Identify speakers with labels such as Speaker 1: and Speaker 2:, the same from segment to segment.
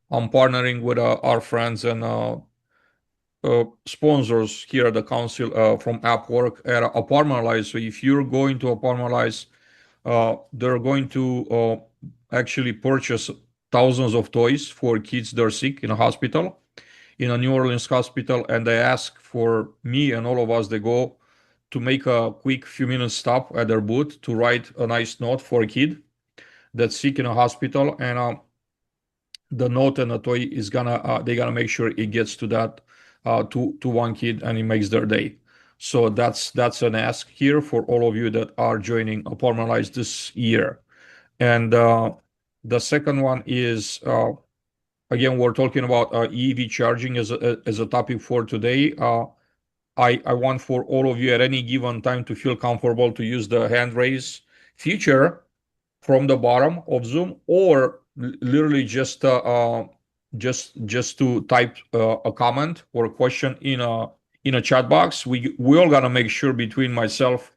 Speaker 1: I'm partnering with our friends and sponsors here at the council from AppWork at Apartmentalize. So if you're going to Apartmentalize, they're going to actually purchase thousands of toys for kids that are sick in a hospital, in a New Orleans hospital, and they ask for me and all of us to go to make a quick few minutes stop at their booth to write a nice note for a kid that's sick in a hospital, and the note and the toy is gonna they gotta make sure it gets to that to one kid and it makes their day. So that's an ask here for all of you that are joining Apartmentalize this year. And the second one is again, we're talking about EV charging as a topic for today. I want for all of you at any given time to feel comfortable to use the hand raise feature from the bottom of Zoom, or literally just to type a comment or a question in a chat box. We all gotta make sure between myself,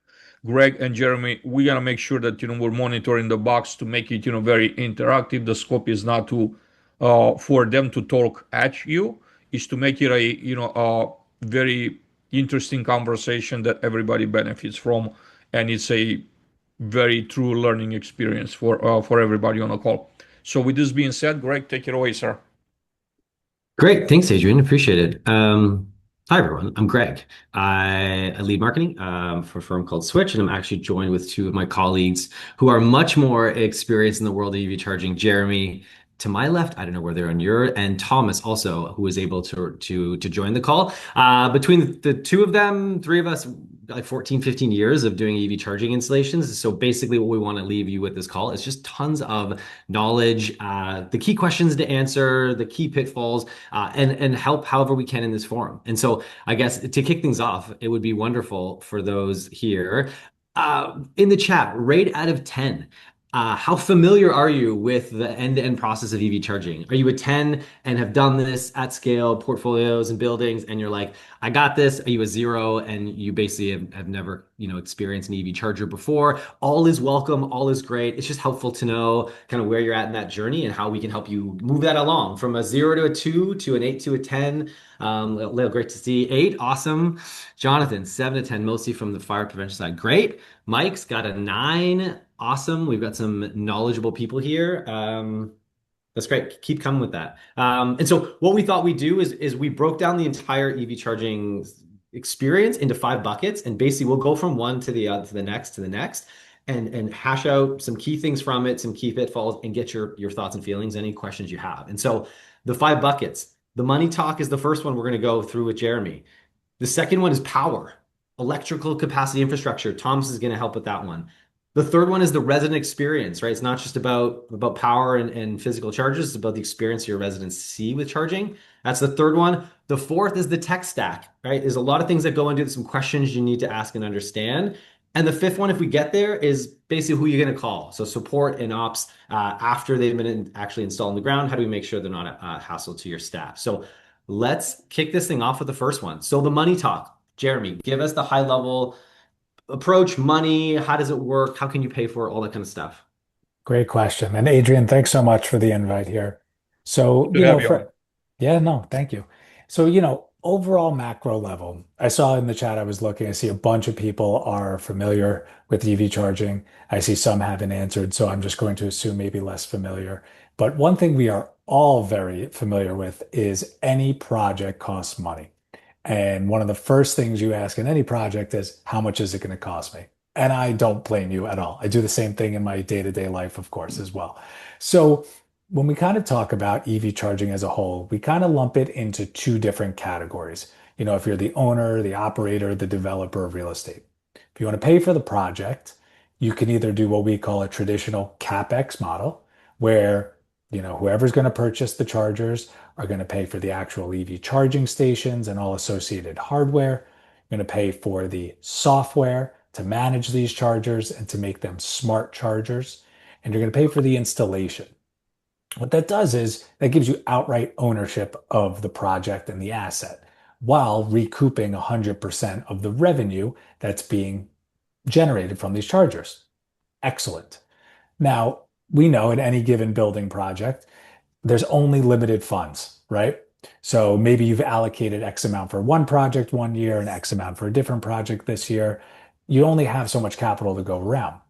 Speaker 1: Greg, and Jeremy, we gotta make sure that we're monitoring the box to make it very interactive. The scope is not to for them to talk at you, is to make it a a very interesting conversation that everybody benefits from, and it's a very true learning experience for everybody on the call. So with this being said, Greg, take it away, sir.
Speaker 2: Great. Thanks, Adrian. Appreciate it. Hi, everyone. I'm Greg. I lead marketing for a firm called Switch, and I'm actually joined with two of my colleagues who are much more experienced in the world of EV charging. Jeremy, to my left, I don't know where they're on your, and Thomas also, who was able to join the call. Between the two of them, three of us, like 14, 15 years of doing EV charging installations. So basically what we want to leave you with this call is just tons of knowledge, the key questions to answer, the key pitfalls, and help however we can in this forum. And so I guess to kick things off, it would be wonderful for those here in the chat, rate out of 10. How familiar are you with the end-to-end process of EV charging? Are you a 10 and have done this at scale, portfolios and buildings, and you're like, I got this? Are you a 0 and you basically have never, experienced an EV charger before? All is welcome, all is great. It's just helpful to know kind of where you're at in that journey and how we can help you move that along from a 0 to a 2 to an 8 to a 10. Leo, great to see. 8, awesome. Jonathan, 7 to 10, mostly from the fire prevention side. Great. Mike's got a 9. Awesome. We've got some knowledgeable people here. That's great. Keep coming with that. And so what we thought we'd do is we broke down the entire EV charging experience into 5 buckets, and basically we'll go from one to the other to the next, and hash out some key things from it, some key pitfalls, and get your thoughts and feelings, any questions you have. And so the 5 buckets, the money talk is the first one we're going to go through with Jeremy. The second one is power, electrical capacity infrastructure. Thomas is going to help with that one. The third one is the resident experience, right? It's not just about power and physical charges, it's about the experience your residents see with charging. That's the third one. The fourth is the tech stack, right? There's a lot of things that go into it, some questions you need to ask and understand. And the fifth one, if we get there, is basically who you're going to call. So support and ops after they've been actually installed on the ground. How do we make sure they're not a hassle to your staff? So let's kick this thing off with the first one. So the money talk. Jeremy, give us the high level approach, money, how does it work? How can you pay for it? All that kind of stuff.
Speaker 3: Great question. And Adrian, thanks so much for the invite here. So,
Speaker 1: Good to have you on.
Speaker 3: yeah, no, thank you. So, overall macro level, I saw in the chat, I was looking, I see a bunch of people are familiar with EV charging. I see some haven't answered, so I'm just going to assume maybe less familiar. But one thing we are all very familiar with is any project costs money. And one of the first things you ask in any project is, how much is it going to cost me? And I don't blame you at all. I do the same thing in my day-to-day life, of course, as well. So when we kind of talk about EV charging as a whole, we kind of lump it into two different categories. If you're the owner, the operator, the developer of real estate. If you want to pay for the project, you can either do what we call a traditional CapEx model, where whoever's going to purchase the chargers are going to pay for the actual EV charging stations and all associated hardware. You're going to pay for the software to manage these chargers and to make them smart chargers. And you're going to pay for the installation. What that does is that gives you outright ownership of the project and the asset while recouping 100% of the revenue that's being generated from these chargers. Excellent. Now, we know in any given building project, there's only limited funds, right? So maybe you've allocated X amount for one project one year and X amount for a different project this year. You only have so much capital to go around.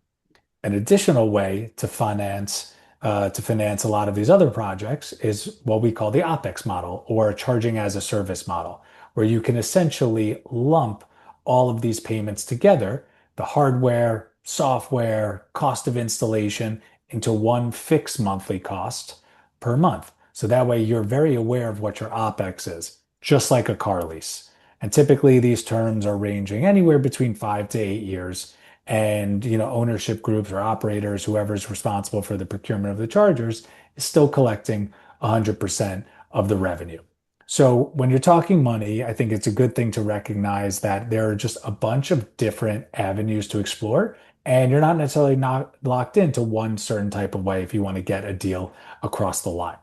Speaker 3: An additional way to finance a lot of these other projects is what we call the OpEx model, or charging as a service model, where you can essentially lump all of these payments together, the hardware, software, cost of installation, into one fixed monthly cost per month. So that way you're very aware of what your OpEx is, just like a car lease. And typically these terms are ranging anywhere between 5 to 8 years. And ownership groups or operators, whoever's responsible for the procurement of the chargers, is still collecting 100% of the revenue. So when you're talking money, I think it's a good thing to recognize that there are just a bunch of different avenues to explore, and you're not necessarily not locked into one certain type of way if you want to get a deal across the line.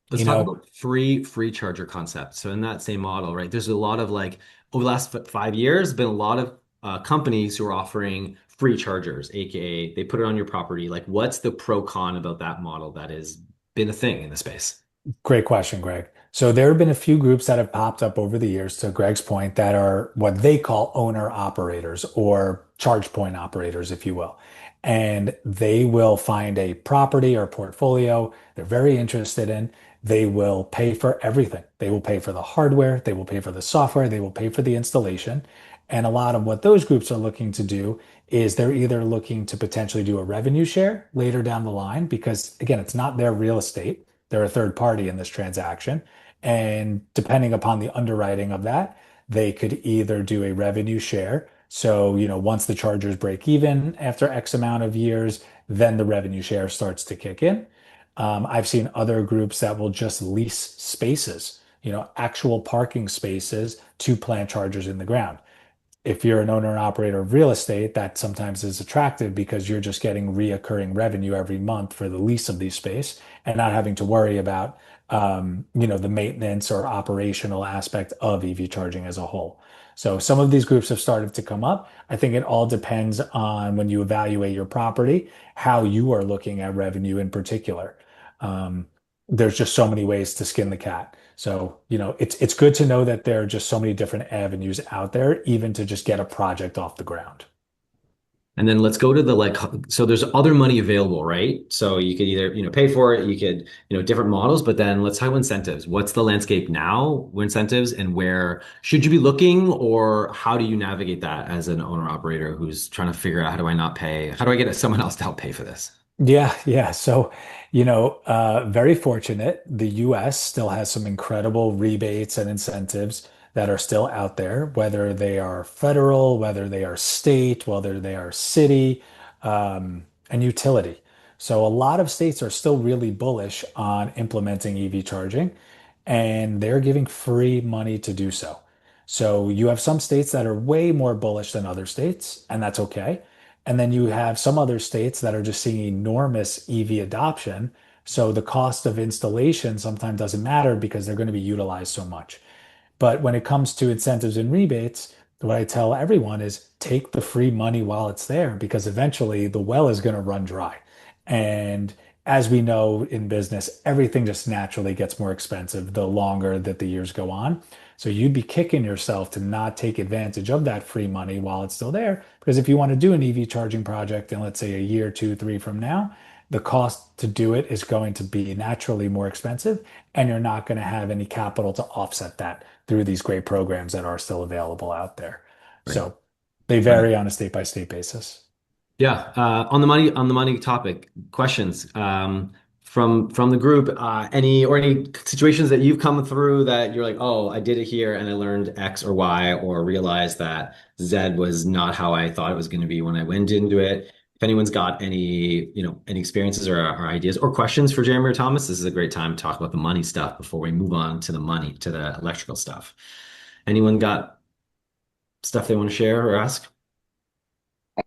Speaker 2: Let's
Speaker 3: You
Speaker 2: talk
Speaker 3: know,
Speaker 2: about free charger concept. So in that same model, right, there's a lot of like over the last 5 years, been a lot of companies who are offering free chargers, aka they put it on your property. Like, what's the pro con about that model that has been a thing in the space?
Speaker 3: Great question, Greg. So there have been a few groups that have popped up over the years, to Greg's point, that are what they call owner operators or charge point operators, if you will. And they will find a property or portfolio they're very interested in. They will pay for everything. They will pay for the hardware, they will pay for the software, they will pay for the installation. And a lot of what those groups are looking to do is they're either looking to potentially do a revenue share later down the line, because again, it's not their real estate. They're a third party in this transaction. And depending upon the underwriting of that, they could either do a revenue share. So, once the chargers break even after X amount of years, then the revenue share starts to kick in. I've seen other groups that will just lease spaces, actual parking spaces to plant chargers in the ground. If you're an owner and operator of real estate, that sometimes is attractive because you're just getting reoccurring revenue every month for the lease of these space and not having to worry about the maintenance or operational aspect of EV charging as a whole. So some of these groups have started to come up. I think it all depends on, when you evaluate your property, how you are looking at revenue in particular. Um, there's just so many ways to skin the cat. So, it's good to know that there are just so many different avenues out there, even to just get a project off the ground.
Speaker 2: And then let's go to the like, so there's other money available, right? So you could either, pay for it, you could, different models, but then let's talk about incentives. What's the landscape now with incentives, and where should you be looking, or how do you navigate that as an owner operator who's trying to figure out, how do I not pay? How do I get someone else to help pay for this?
Speaker 3: Yeah, yeah. So, very fortunate. The US still has some incredible rebates and incentives that are still out there, whether they are federal, whether they are state, whether they are city, and utility. So, a lot of states are still really bullish on implementing EV charging, and they're giving free money to do so. So, you have some states that are way more bullish than other states, and that's okay. And then you have some other states that are just seeing enormous EV adoption. So the cost of installation sometimes doesn't matter because they're going to be utilized so much. But when it comes to incentives and rebates, what I tell everyone is take the free money while it's there, because eventually the well is going to run dry. And as we know in business, everything just naturally gets more expensive the longer that the years go on. So you'd be kicking yourself to not take advantage of that free money while it's still there. Because if you want to do an EV charging project in, let's say, a year, two, three from now, the cost to do it is going to be naturally more expensive, and you're not going to have any capital to offset that through these great programs that are still available out there.
Speaker 2: Right.
Speaker 3: So they vary on a state by state basis.
Speaker 2: Yeah, on the money topic, questions from the group. Any situations that you've come through that you're like, oh, I did it here and I learned X or Y, or realized that Z was not how I thought it was going to be when I went into it. If anyone's got any experiences or ideas or questions for Jeremy or Thomas, this is a great time to talk about the money stuff before we move on to the electrical stuff. Anyone got stuff they want to share or ask?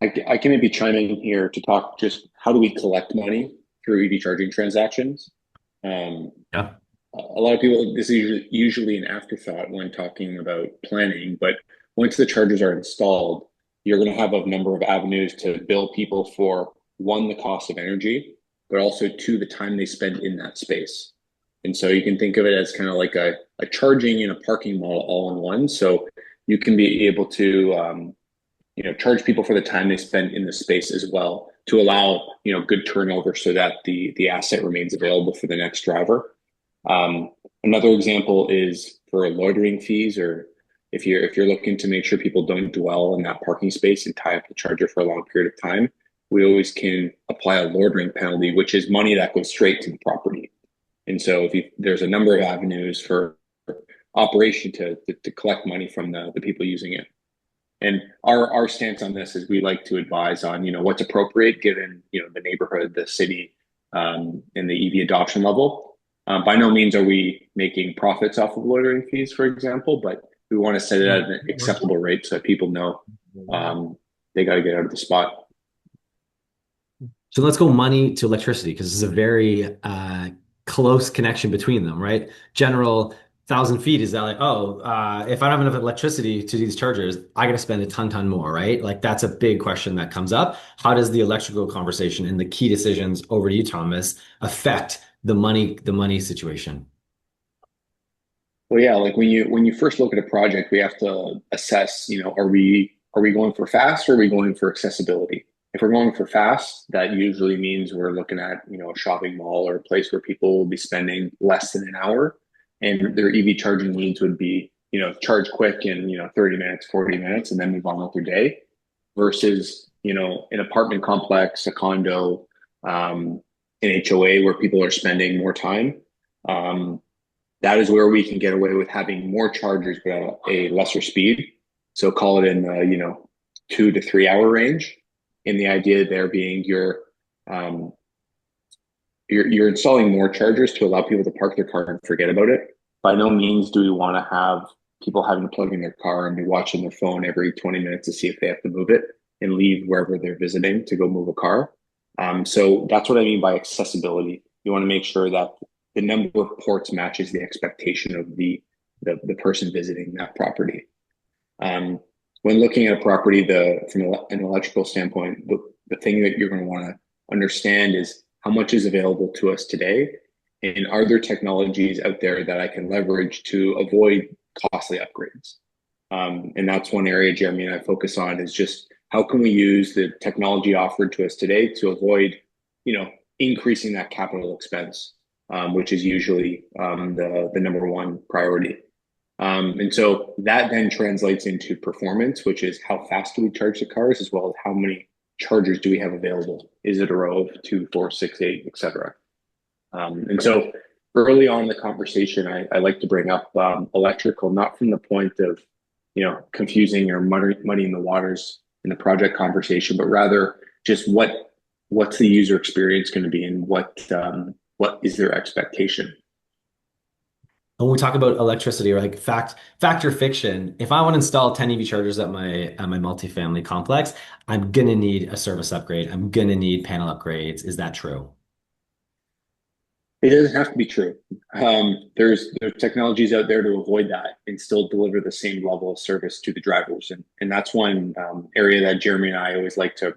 Speaker 4: I can maybe chime in here to talk just how do we collect money through EV charging transactions. Um,
Speaker 2: Yeah.
Speaker 4: a lot of people, this is usually an afterthought when talking about planning, but once the chargers are installed, you're going to have a number of avenues to bill people for, one, the cost of energy, but also two, the time they spend in that space. And so you can think of it as kind of like a charging and a parking model all in one. So you can be able to charge people for the time they spend in the space as well to allow good turnover so that the asset remains available for the next driver. Another example is for loitering fees, or if you're looking to make sure people don't dwell in that parking space and tie up the charger for a long period of time, we always can apply a loitering penalty, which is money that goes straight to the property. And so there's a number of avenues for operation to collect money from the people using it. And our stance on this is we like to advise on what's appropriate given the neighborhood, the city, and the EV adoption level. By no means are we making profits off of loitering fees, for example, but we want to set it at an acceptable rate so that people know they got to get out of the spot.
Speaker 2: So let's go money to electricity, because this is a very close connection between them, right? General 1,000 feet is that like, if I don't have enough electricity to do these chargers, I got to spend a ton more, right? Like that's a big question that comes up. How does the electrical conversation and the key decisions, over to you, Thomas, affect the money situation?
Speaker 4: Well, yeah, like when you first look at a project, we have to assess, are we going for fast or are we going for accessibility? If we're going for fast, that usually means we're looking at, a shopping mall or a place where people will be spending less than an hour, and their EV charging needs would be, charge quick in, 30 minutes, 40 minutes, and then move on with their day, versus, an apartment complex, a condo, an HOA where people are spending more time. That is where we can get away with having more chargers, but at a lesser speed. So call it in the, 2 to 3 hour range. And the idea there being you're installing more chargers to allow people to park their car and forget about it. By no means do we want to have people having to plug in their car and be watching their phone every 20 minutes to see if they have to move it and leave wherever they're visiting to go move a car. So that's what I mean by accessibility. You want to make sure that the number of ports matches the expectation of the person visiting that property. When looking at a property, from an electrical standpoint, the thing that you're going to want to understand is how much is available to us today, and are there technologies out there that I can leverage to avoid costly upgrades? And that's one area Jeremy and I focus on, is just how can we use the technology offered to us today to avoid, increasing that capital expense, which is usually the number one priority. And so that then translates into performance, which is how fast do we charge the cars, as well as how many chargers do we have available? Is it a row of 2, 4, 6, 8, etc.? And so early on in the conversation, I like to bring up electrical, not from the point of confusing or muddying the waters in the project conversation, but rather just what's the user experience going to be, and what is their expectation.
Speaker 2: When we talk about electricity, or like fact or fiction, if I want to install 10 EV chargers at my multifamily complex, I'm gonna need a service upgrade. I'm gonna need panel upgrades. Is that true?
Speaker 4: It doesn't have to be true. There's technologies out there to avoid that and still deliver the same level of service to the drivers, and that's one area that Jeremy and I always like to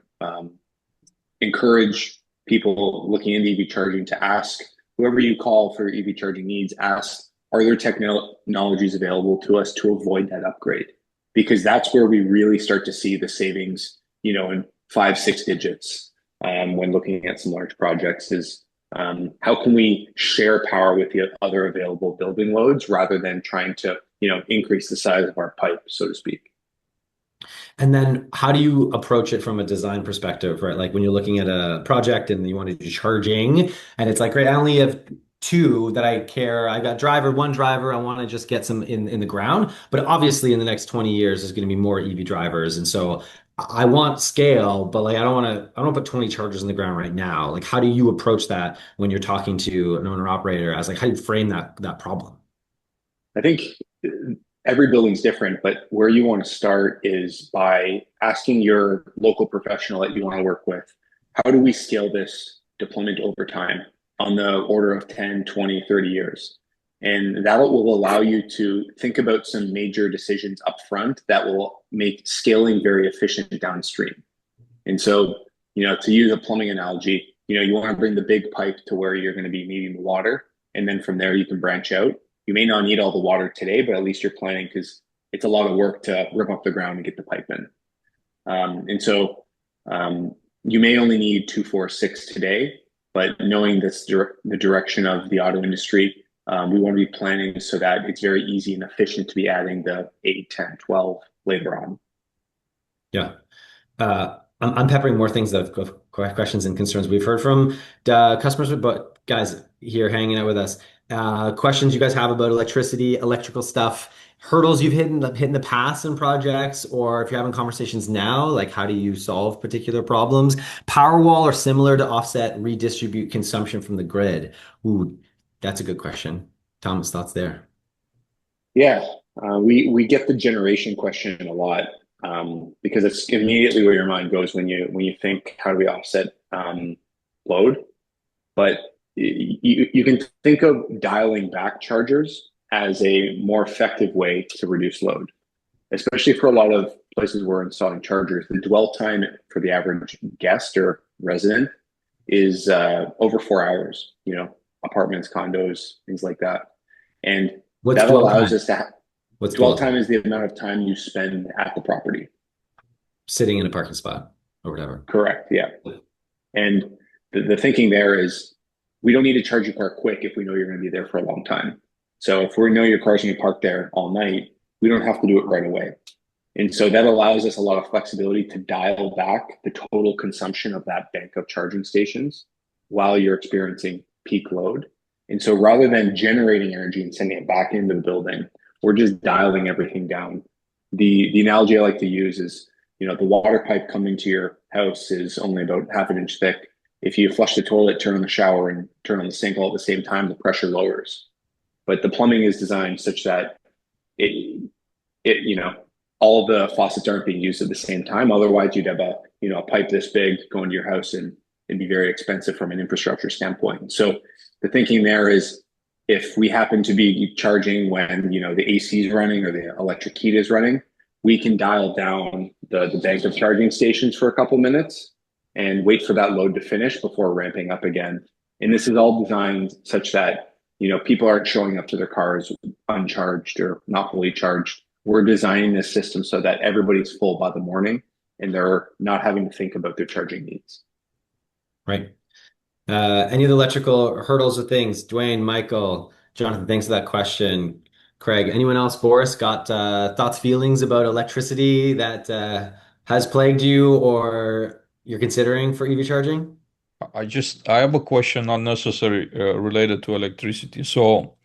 Speaker 4: encourage people looking into EV charging to ask whoever you call for EV charging needs. Ask, are there technologies available to us to avoid that upgrade? Because that's where we really start to see the savings, in 5-6 digits when looking at some large projects. Is how can we share power with the other available building loads rather than trying to, increase the size of our pipe, so to speak.
Speaker 2: And then how do you approach it from a design perspective, right? Like when you're looking at a project and you want to do charging, and it's like, great, I only have 2 that I care. I got one driver. I want to just get some in the ground. But obviously in the next 20 years, there's going to be more EV drivers. And so I want scale, but like I don't want to put 20 chargers in the ground right now. Like how do you approach that when you're talking to an owner operator, as like how do you frame that problem?
Speaker 4: I think every building's different, but where you want to start is by asking your local professional that you want to work with, how do we scale this deployment over time on the order of 10, 20, 30 years? And that will allow you to think about some major decisions up front that will make scaling very efficient downstream. And so, to use a plumbing analogy, you want to bring the big pipe to where you're going to be needing the water. And then from there, you can branch out. You may not need all the water today, but at least you're planning because it's a lot of work to rip up the ground and get the pipe in. And so you may only need 2, 4, 6 today, but knowing the direction of the auto industry, we want to be planning so that it's very easy and efficient to be adding the 8, 10, 12 later on.
Speaker 2: Yeah. I'm peppering more things of questions and concerns we've heard from customers, but guys here hanging out with us. Questions you guys have about electricity, electrical stuff, hurdles you've hit in the past in projects, or if you're having conversations now, like how do you solve particular problems? Powerwall or similar to offset, redistribute consumption from the grid? Ooh, that's a good question. Thomas, thoughts there?
Speaker 4: Yeah, we get the generation question a lot because it's immediately where your mind goes when you think how do we offset load, but you can think of dialing back chargers as a more effective way to reduce load, especially for a lot of places where we're installing chargers. The dwell time for the average guest or resident is over 4 hours. You know, apartments, condos, things like that, and
Speaker 2: What's
Speaker 4: that
Speaker 2: dwell
Speaker 4: allows
Speaker 2: time?
Speaker 4: us to
Speaker 2: What's
Speaker 4: dwell
Speaker 2: dwell
Speaker 4: time
Speaker 2: time?
Speaker 4: is the amount of time you spend at the property.
Speaker 2: Sitting in a parking spot or whatever.
Speaker 4: Correct. Yeah. And the thinking there is we don't need to charge your car quick if we know you're going to be there for a long time. So if we know your car's going to park there all night, we don't have to do it right away. And so that allows us a lot of flexibility to dial back the total consumption of that bank of charging stations while you're experiencing peak load. And so rather than generating energy and sending it back into the building, we're just dialing everything down. The analogy I like to use is, you know, the water pipe coming to your house is only about half an inch thick. If you flush the toilet, turn on the shower, and turn on the sink all at the same time, the pressure lowers. But the plumbing is designed such that you know, all the faucets aren't being used at the same time. Otherwise, you'd have a pipe this big going to your house and it'd be very expensive from an infrastructure standpoint. So the thinking there is if we happen to be charging when, you know, the AC is running or the electric heat is running, we can dial down the bank of charging stations for a couple minutes and wait for that load to finish before ramping up again. And this is all designed such that, you know, people aren't showing up to their cars uncharged or not fully charged. We're designing this system so that everybody's full by the morning and they're not having to think about their charging needs.
Speaker 2: Right. Any of the electrical hurdles or things? Dwayne, Michael, Jonathan, thanks for that question. Craig, anyone else? Boris, got thoughts, feelings about electricity that has plagued you or you're considering for EV charging?
Speaker 1: I have a question not necessarily related to electricity. So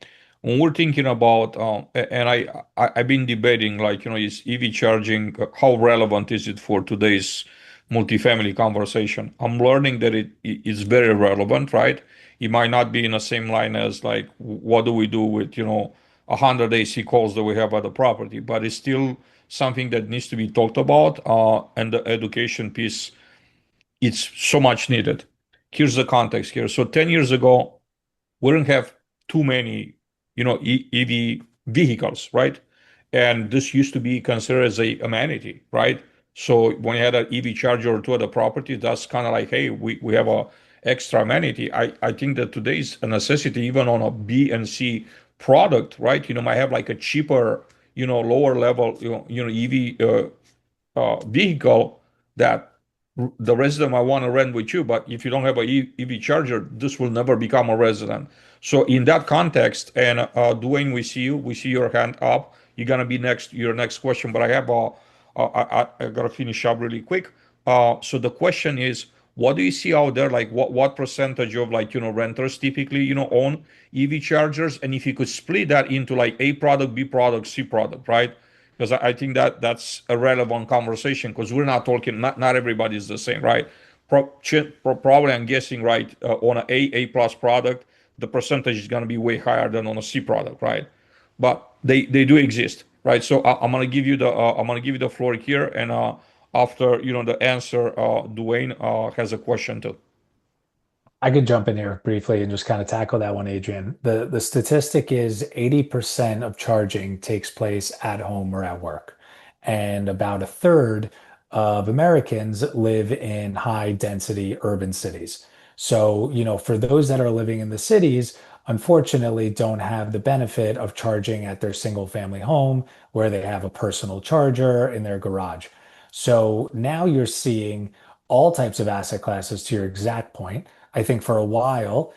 Speaker 1: when we're thinking about and I've been debating like, you know, is EV charging how relevant is it for today's multifamily conversation? I'm learning that it is very relevant, right? It might not be in the same line as like what do we do with, you know, 100 AC calls that we have at the property, but it's still something that needs to be talked about, and the education piece it's so much needed. Here's the context here. So 10 years ago, we didn't have too many, you know, EV vehicles, right? And this used to be considered as a amenity, right? So when you had an EV charger or two at the property, that's kind of like, hey, we have a extra amenity. I think that today's a necessity, even on a B and C product, right? You know, might have like a cheaper, you know, lower level, EV vehicle that the resident might want to rent with you, but if you don't have a EV charger, this will never become a resident. So in that context, and Dwayne, we see your hand up. You're gonna be next, your next question, but I gotta finish up really quick. So the question is, what do you see out there? Like what percentage of like, you know, renters typically, you know, own EV chargers? And if you could split that into like A product, B product, C product, right? Because I think that that's a relevant conversation because we're not talking, not everybody is the same, right? Probably I'm guessing, right, on an A plus product, the percentage is going to be way higher than on a C product, right? But they do exist, right? So I'm gonna give you the floor here, and after you know the answer, Dwayne has a question too.
Speaker 3: I could jump in here briefly and just kind of tackle that one, Adrian. The statistic is 80% of charging takes place at home or at work. And about a third of Americans live in high density urban cities. So, you know, for those that are living in the cities, unfortunately don't have the benefit of charging at their single family home where they have a personal charger in their garage. So now you're seeing all types of asset classes to your exact point. I think for a while,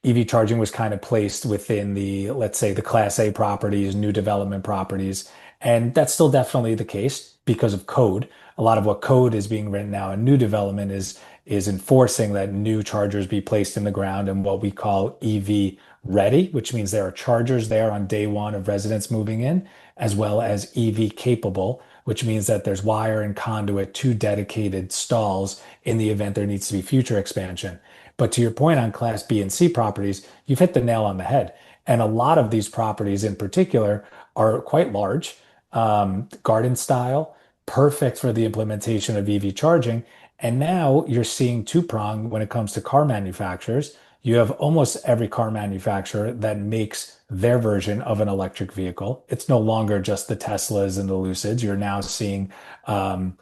Speaker 3: EV charging was kind of placed within the, let's say, the Class A properties, new development properties. And that's still definitely the case because of code. A lot of what code is being written now in new development is enforcing that new chargers be placed in the ground in what we call EV ready, which means there are chargers there on day one of residents moving in, as well as EV capable, which means that there's wire and conduit to dedicated stalls in the event there needs to be future expansion. But to your point on Class B and C properties, you've hit the nail on the head. And a lot of these properties in particular are quite large, garden style, perfect for the implementation of EV charging. And now you're seeing two-prong when it comes to car manufacturers. You have almost every car manufacturer that makes their version of an electric vehicle. It's no longer just the Teslas and the Lucids. You're now seeing, Camrys,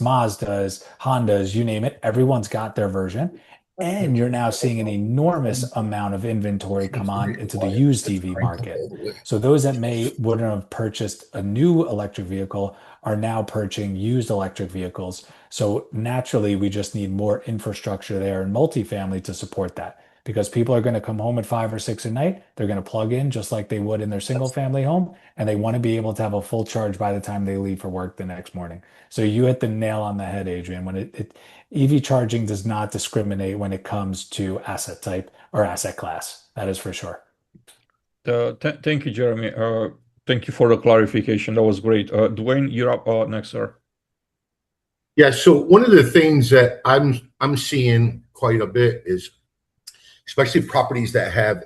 Speaker 3: Mazdas, Hondas, you name it. Everyone's got their version. And you're now seeing an enormous amount of inventory come on into the used EV market. So those that wouldn't have purchased a new electric vehicle are now purchasing used electric vehicles. So naturally, we just need more infrastructure there in multifamily to support that because people are going to come home at 5 or 6 at night. They're going to plug in just like they would in their single family home, and they want to be able to have a full charge by the time they leave for work the next morning. So you hit the nail on the head, Adrian. When EV charging does not discriminate when it comes to asset type or asset class. That is for sure.
Speaker 1: Thank you, Jeremy. Thank you for the clarification. That was great. Dwayne, you're up next, sir.
Speaker 5: Yeah. So one of the things that I'm seeing quite a bit is, especially properties that have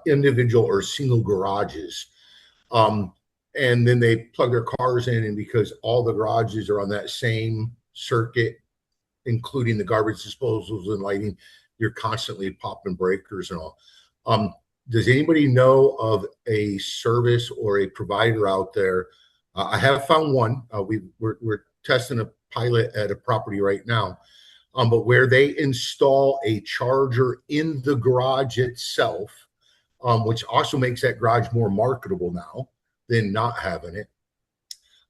Speaker 5: individual or single garages, and then they plug their cars in, and because all the garages are on that same circuit, including the garbage disposals and lighting, you're constantly popping breakers and all. Does anybody know of a service or a provider out there? I have found one. We're testing a pilot at a property right now, but where they install a charger in the garage itself, which also makes that garage more marketable now than not having it.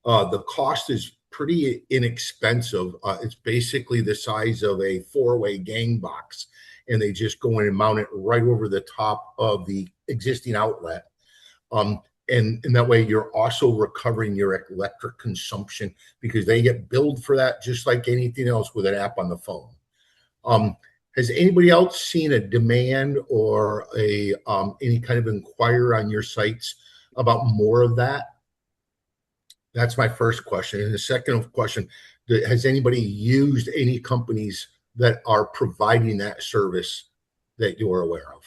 Speaker 5: The cost is pretty inexpensive. It's basically the size of a 4-way gang box, and they just go in and mount it right over the top of the existing outlet. And that way you're also recovering your electric consumption because they get billed for that just like anything else with an app on the phone. Has anybody else seen a demand or any kind of inquiry on your sites about more of that? That's my first question. And the second question, has anybody used any companies that are providing that service that you're aware of?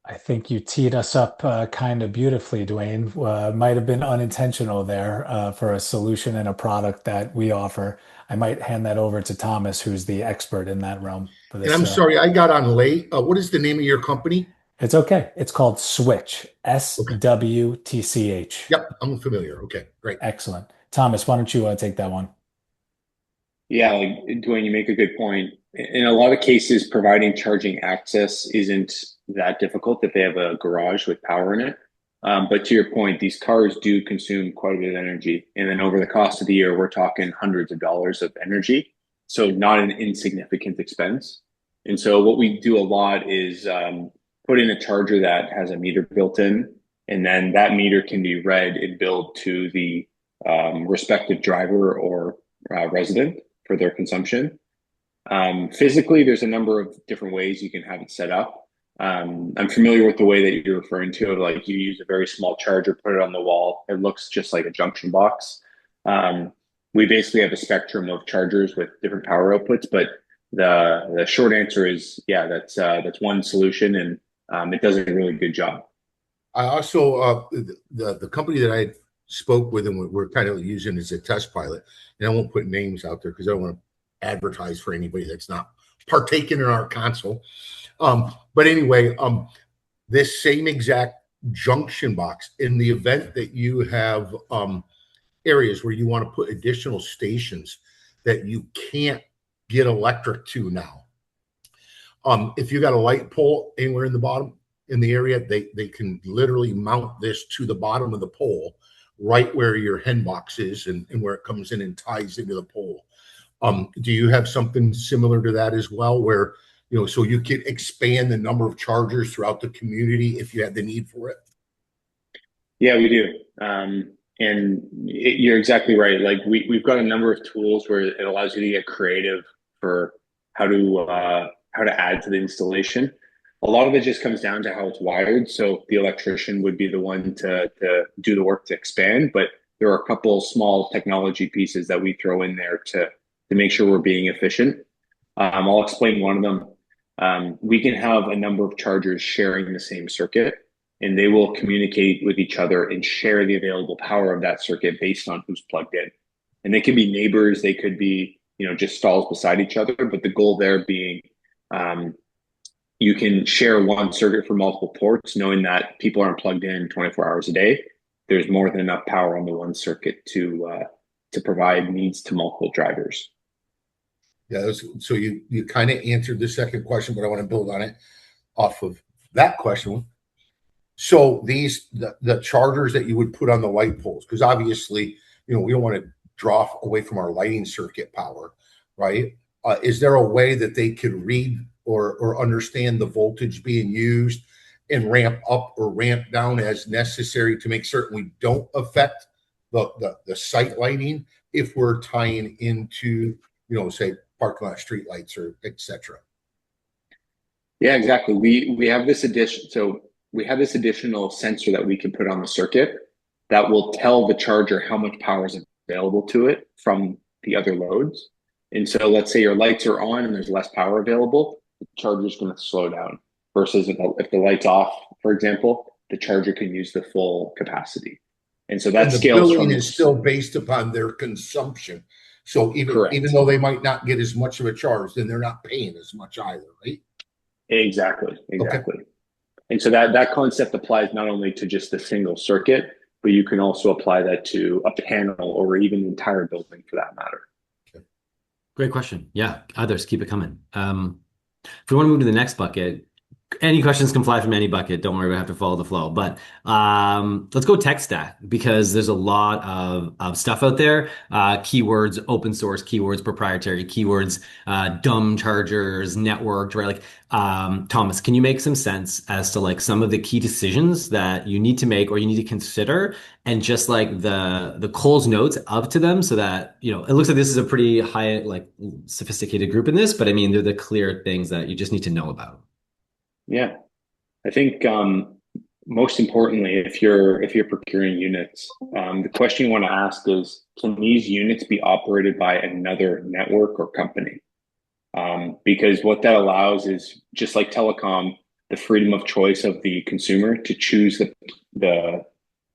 Speaker 3: I think you teed us up kind of beautifully, Dwayne. Might have been unintentional there for a solution and a product that we offer. I might hand that over to Thomas, who's the expert in that realm for this.
Speaker 5: And I'm sorry, I got on late. What is the name of your company?
Speaker 3: It's okay. It's called SWTCH, SWTCH.
Speaker 5: Yep, I'm familiar. Okay, great.
Speaker 3: Excellent. Thomas, why don't you take that one?
Speaker 4: Yeah, like Dwayne, you make a good point. In a lot of cases, providing charging access isn't that difficult if they have a garage with power in it. But to your point, these cars do consume quite a bit of energy. And then over the cost of the year, we're talking hundreds of dollars of energy. So not an insignificant expense. And so what we do a lot is put in a charger that has a meter built in, and then that meter can be read and billed to the respective driver or resident for their consumption. Physically, there's a number of different ways you can have it set up. I'm familiar with the way that you're referring to, like you use a very small charger, put it on the wall. It looks just like a junction box. We basically have a spectrum of chargers with different power outputs, but the short answer is, yeah, that's one solution, and it does a really good job.
Speaker 5: I also the company that I spoke with and we're kind of using as a test pilot, and I won't put names out there because I don't want to advertise for anybody that's not partaking in our console. But anyway, this same exact junction box, in the event that you have areas where you want to put additional stations that you can't get electric to now, If you got a light pole anywhere in the bottom in the area, they can literally mount this to the bottom of the pole, right where your hen box is and where it comes in and ties into the pole. Do you have something similar to that as well, where so you could expand the number of chargers throughout the community if you had the need for it?
Speaker 4: Yeah, we do. You're exactly right. Like we've got a number of tools where it allows you to get creative for how to add to the installation. A lot of it just comes down to how it's wired. So the electrician would be the one to do the work to expand, but there are a couple small technology pieces that we throw in there to make sure we're being efficient. I'll explain one of them. We can have a number of chargers sharing the same circuit, and they will communicate with each other and share the available power of that circuit based on who's plugged in. And they could be neighbors, they could be, just stalls beside each other, but the goal there being you can share one circuit for multiple ports, knowing that people aren't plugged in 24 hours a day. There's more than enough power on the one circuit to provide needs to multiple drivers.
Speaker 5: Yeah, so you kind of answered the second question, but I want to build on it off of that question. So the chargers that you would put on the light poles, because obviously, we don't want to draw away from our lighting circuit power, right? Is there a way that they could read or understand the voltage being used and ramp up or ramp down as necessary to make certain we don't affect the site lighting if we're tying into, say, parking lot street lights or etc.?
Speaker 4: Yeah, exactly. We have this additional sensor that we can put on the circuit that will tell the charger how much power is available to it from the other loads. And so let's say your lights are on and there's less power available, the charger is going to slow down. Versus if the light's off, for example, the charger can use the full capacity. And so that scales from...
Speaker 5: The billing is still based upon their consumption. So even though they might not get as much of a charge, then they're not paying as much either, right?
Speaker 4: Exactly.
Speaker 5: Okay.
Speaker 4: And so that concept applies not only to just a single circuit, but you can also apply that to a panel or even the entire building for that matter.
Speaker 2: Okay. Great question. Yeah, others, keep it coming. If we want to move to the next bucket, any questions can fly from any bucket. Don't worry, we have to follow the flow. But let's go tech stack, because there's a lot of stuff out there. Keywords, open source keywords, proprietary keywords, dumb chargers, networked, right? Like, Thomas, can you make some sense as to like some of the key decisions that you need to make or you need to consider, and just like the Cole's notes up to them, so that, it looks like this is a pretty high, like sophisticated group in this, but I mean, they're the clear things that you just need to know about.
Speaker 4: Yeah, I think most importantly, if you're procuring units, the question you want to ask is, can these units be operated by another network or company? Because what that allows is, just like telecom, the freedom of choice of the consumer to choose the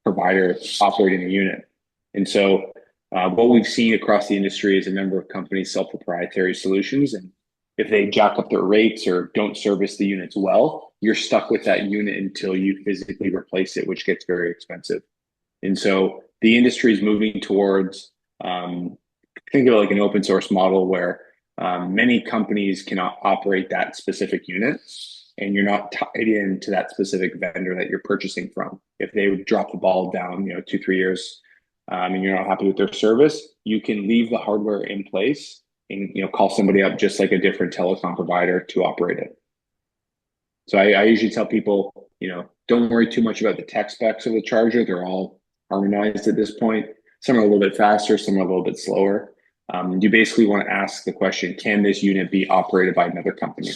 Speaker 4: provider operating the unit. And so what we've seen across the industry is a number of companies sell proprietary solutions, and if they jack up their rates or don't service the units well, you're stuck with that unit until you physically replace it, which gets very expensive. And so the industry is moving towards, think of it like an open source model where many companies cannot operate that specific unit, and you're not tied into that specific vendor that you're purchasing from. If they would drop the ball down, 2-3 years, and you're not happy with their service, you can leave the hardware in place and call somebody up just like a different telecom provider to operate it. So I usually tell people, don't worry too much about the tech specs of the charger. They're all harmonized at this point. Some are a little bit faster, some are a little bit slower. You basically want to ask the question, can this unit be operated by another company?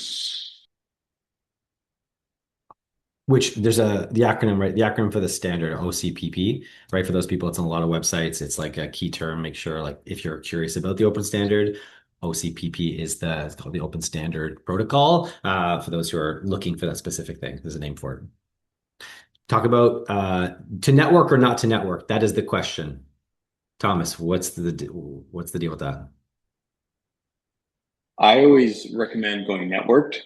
Speaker 2: Which there's the acronym, right? The acronym for the standard, OCPP, right? For those people, it's on a lot of websites. It's like a key term. Make sure, like, if you're curious about the open standard, OCPP is it's called the Open Standard Protocol. For those who are looking for that specific thing, there's a name for it. Talk about to network or not to network. That is the question. Thomas, what's the deal with that?
Speaker 4: I always recommend going networked,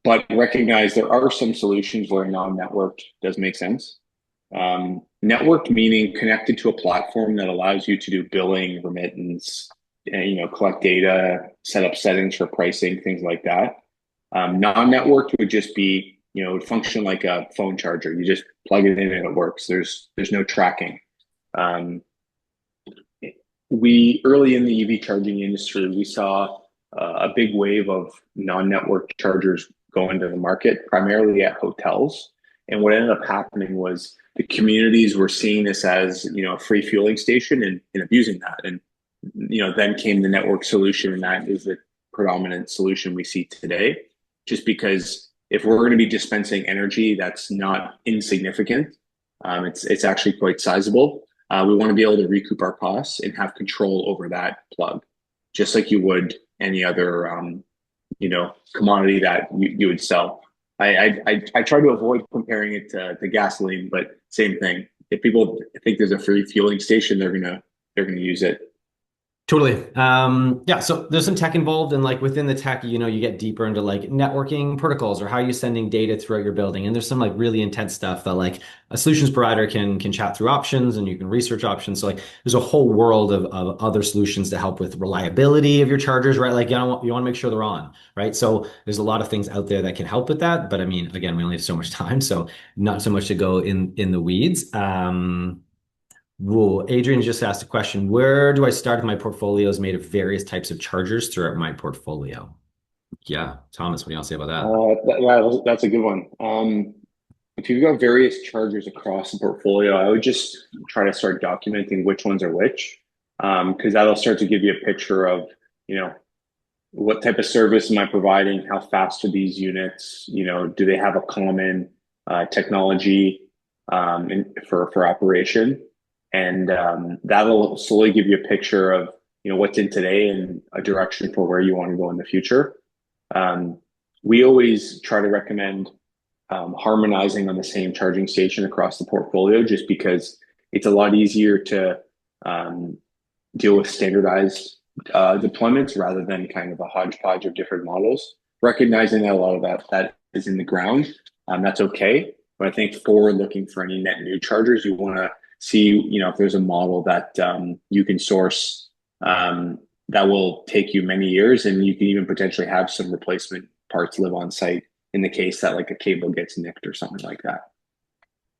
Speaker 4: but recognize there are some solutions where non-networked does make sense. Networked meaning connected to a platform that allows you to do billing, remittance, collect data, set up settings for pricing, things like that. Non-networked would just be, it would function like a phone charger. You just plug it in and it works. There's no tracking. Um, we early in the EV charging industry, we saw a big wave of non-network chargers go into the market, primarily at hotels. And what ended up happening was the communities were seeing this as, a free fueling station and abusing that. And, then came the network solution, and that is the predominant solution we see today. Just because if we're going to be dispensing energy, that's not insignificant. It's actually quite sizable. We want to be able to recoup our costs and have control over that plug, just like you would any other, commodity that you would sell. I try to avoid comparing it to gasoline, but same thing. If people think there's a free fueling station, they're gonna use it.
Speaker 2: Totally. Yeah, so there's some tech involved, and like within the tech, you get deeper into like networking protocols or how you're sending data throughout your building. And there's some like really intense stuff that like a solutions provider can chat through options, and you can research options. So like there's a whole world of other solutions to help with reliability of your chargers, right? Like you want to make sure they're on, right? So there's a lot of things out there that can help with that. But I mean, again, we only have so much time, so not so much to go in the weeds. Whoa, Adrian just asked a question. Where do I start if my portfolio is made of various types of chargers throughout my portfolio? Yeah, Thomas, what do you want to say about that?
Speaker 4: That's a good one. If you've got various chargers across the portfolio, I would just try to start documenting which ones are which, because that'll start to give you a picture of, what type of service am I providing? How fast are these units? Do they have a common technology for operation? And that'll slowly give you a picture of what's in today and a direction for where you want to go in the future. We always try to recommend harmonizing on the same charging station across the portfolio, just because it's a lot easier to deal with standardized deployments rather than kind of a hodgepodge of different models. Recognizing that a lot of that is in the ground, that's okay. But I think for looking for any net new chargers, you want to see if there's a model that you can source that will take you many years, and you can even potentially have some replacement parts live on site in the case that like a cable gets nicked or something like that.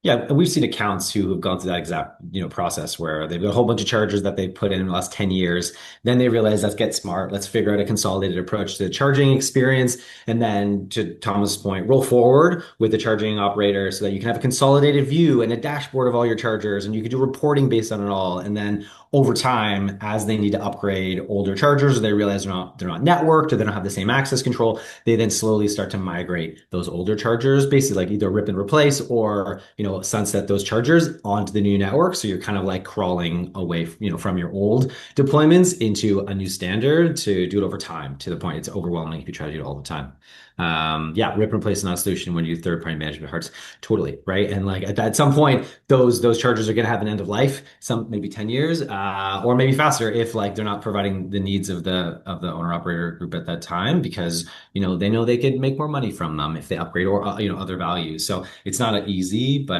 Speaker 2: Yeah, and we've seen accounts who have gone through that exact, process where they've got a whole bunch of chargers that they put in the last 10 years. Then they realize, let's get smart. Let's figure out a consolidated approach to the charging experience. And then to Thomas' point, roll forward with the charging operator so that you can have a consolidated view and a dashboard of all your chargers, and you can do reporting based on it all. And then over time, as they need to upgrade older chargers, or they realize they're not networked, or they don't have the same access control, they then slowly start to migrate those older chargers, basically like either rip and replace or sunset those chargers onto the new network. So you're kind of like crawling away, from your old deployments into a new standard to do it over time, to the point it's overwhelming if you try to do it all the time. Yeah, rip and replace is not a solution when you do third-party management parts. Totally, right? And like at some point, those chargers are going to have an end of life, some maybe 10 years, or maybe faster if like they're not providing the needs of the owner operator group at that time, because they know they could make more money from them if they upgrade or other values. So it's not easy, but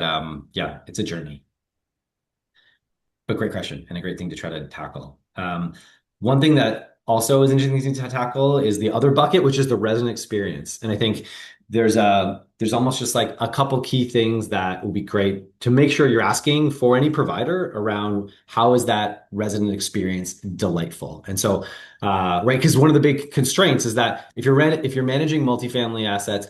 Speaker 2: yeah, it's a journey. But great question and a great thing to try to tackle. One thing that also is interesting to tackle is the other bucket, which is the resident experience. And I think there's almost just like a couple key things that will be great to make sure you're asking for any provider around how is that resident experience delightful. And so, right, because one of the big constraints is that if you're managing multifamily assets,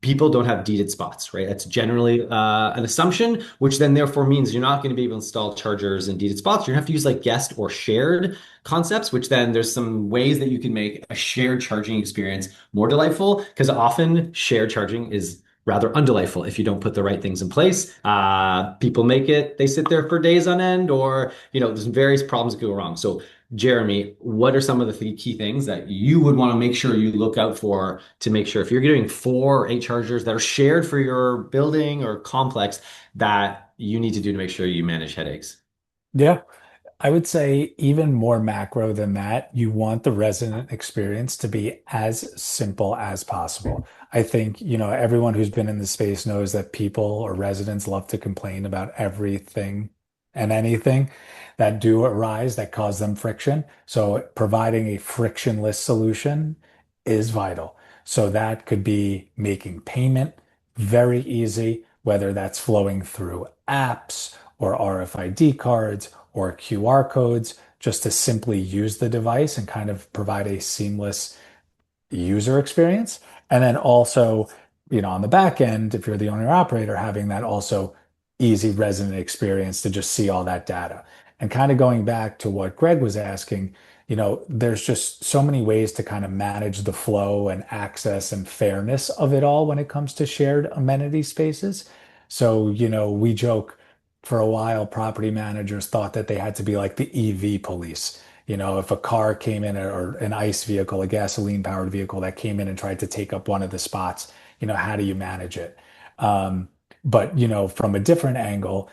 Speaker 2: people don't have deeded spots, right? That's generally an assumption, which then therefore means you're not going to be able to install chargers in deeded spots. You're going to have to use like guest or shared concepts, which then there's some ways that you can make a shared charging experience more delightful, because often shared charging is rather undelightful if you don't put the right things in place. People they sit there for days on end, or there's various problems that go wrong. So Jeremy, what are some of the key things that you would want to make sure you look out for to make sure if you're getting 4 or 8 chargers that are shared for your building or complex that you need to do to make sure you manage headaches?
Speaker 3: Yeah. I would say even more macro than that, you want the resident experience to be as simple as possible. I think, everyone who's been in the space knows that people or residents love to complain about everything and anything that do arise that cause them friction. So providing a frictionless solution is vital. So that could be making payment very easy, whether that's flowing through apps or RFID cards or QR codes, just to simply use the device and kind of provide a seamless user experience. And then also, on the back end, if you're the owner operator, having that also easy resident experience to just see all that data. And kind of going back to what Greg was asking, there's just so many ways to kind of manage the flow and access and fairness of it all when it comes to shared amenity spaces. So, we joke for a while, property managers thought that they had to be like the EV police. If a car came in or an ICE vehicle, a gasoline powered vehicle that came in and tried to take up one of the spots, how do you manage it? But, from a different angle,